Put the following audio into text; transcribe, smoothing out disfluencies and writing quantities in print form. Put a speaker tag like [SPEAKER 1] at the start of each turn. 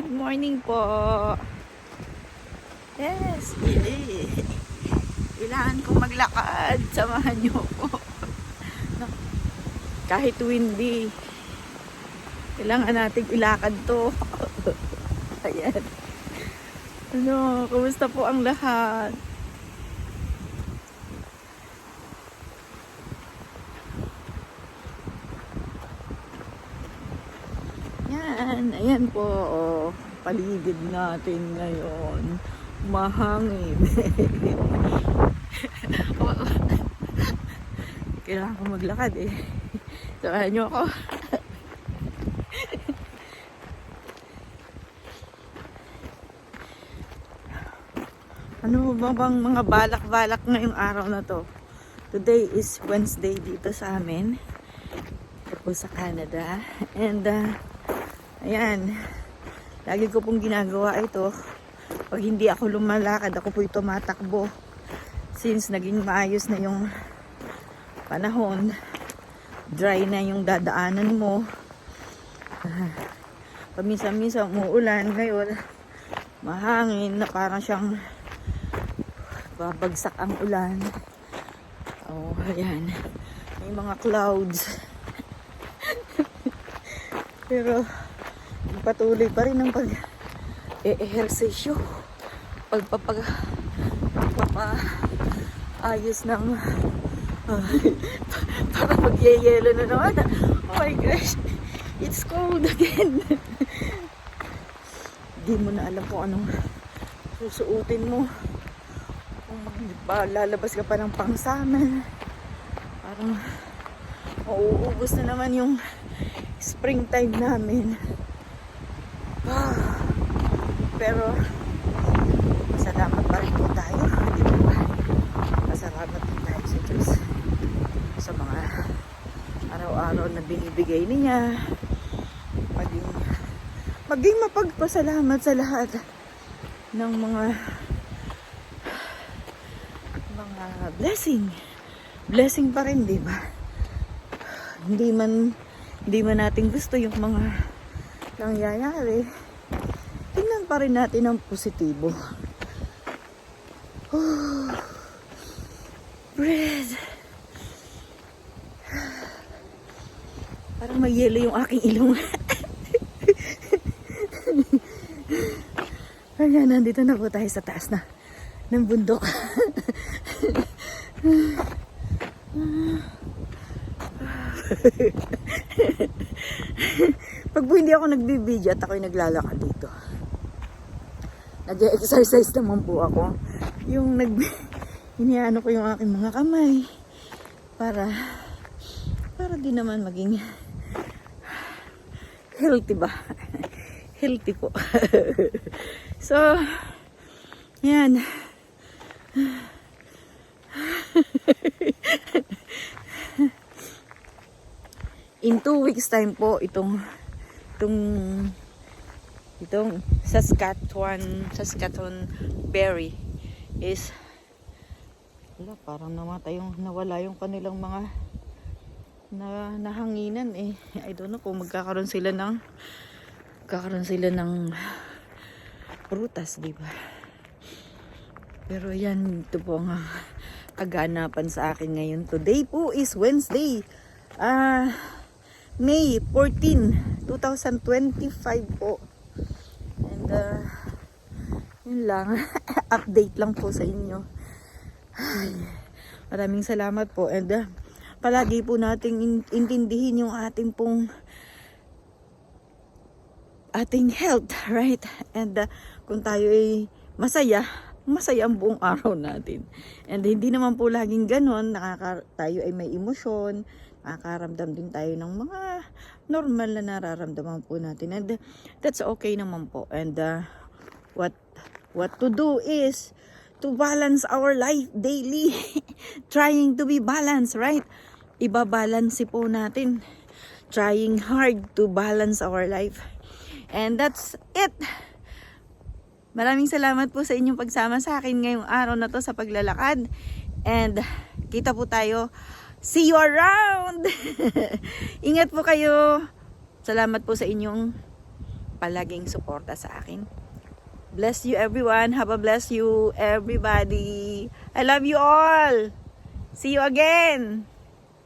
[SPEAKER 1] Good morning po. Yes, kailangan kong maglakad. Samahan niyo po. No? Kahit windy, kailangan nating ilakad to. Ayan. Ano, kumusta po ang lahat? Yan, ayan po. Oh, paligid natin ngayon. Mahangin. Kailangan ko maglakad eh. Samahan niyo ako. Ano ba bang mga balak-balak ngayong araw na to? Today is Wednesday dito sa amin. Ako sa Canada. And ayan, lagi ko pong ginagawa ito. Pag hindi ako lumalakad, ako po'y tumatakbo. Since naging maayos na yung panahon, dry na yung dadaanan mo. Paminsan-minsan umuulan, ngayon mahangin na parang siyang babagsak ang ulan. Oh, ayan. May mga clouds. Pero patuloy pa rin ang pag-ehersesyo, pagpapayos ng para mag-yeyelo na naman. Oh my gosh, it's cold again. Di mo na alam kung anong susuotin mo, kung lalabas ka pa ng pangsaman. Parang mauubos na naman yung springtime namin. Pero masalamat pa rin po tayo, di ba? Masalamat din tayo sa Diyos sa mga araw-araw na binibigay niya. Maging mapagpasalamat sa lahat ng mga blessing pa rin, di ba? Hindi man natin gusto yung mga nangyayari, tingnan pa rin natin ang positibo. Breathe. Parang may yelo yung aking ilong. Ayan, nandito na po tayo sa taas na ng bundok. Pag po hindi ako nagbibideo at ako'y naglalakad dito, nag-exercise naman po ako. Yung iniano ko yung aking mga kamay para di naman maging healthy ba? Healthy po. So, yan. In 2 weeks time po itong Saskatchewan berry is parang nawala yung kanilang mga nahanginan eh. I don't know kung magkakaroon sila ng prutas, di ba? Pero yan, ito po ang kaganapan sa akin ngayon. Today po is Wednesday, May 14, 2025 po. And yun lang. Update lang po sa inyo. Ay, maraming salamat po. And palagi po nating intindihin yung ating health, right? And kung tayo ay masaya ang buong araw natin. And hindi naman po laging ganon, tayo ay may emosyon, nakakaramdam din tayo ng mga normal na nararamdaman po natin. And that's okay naman po. And what to do is to balance our life daily. Trying to be balanced, right? Ibabalance po natin. Trying hard to balance our life. And that's it. Maraming salamat po sa inyong pagsama sa akin ngayong araw na to sa paglalakad. And kita po tayo. See you around! Ingat po kayo. Salamat po sa inyong palaging suporta sa akin. Bless you everyone. Have a bless you everybody. I love you all. See you again.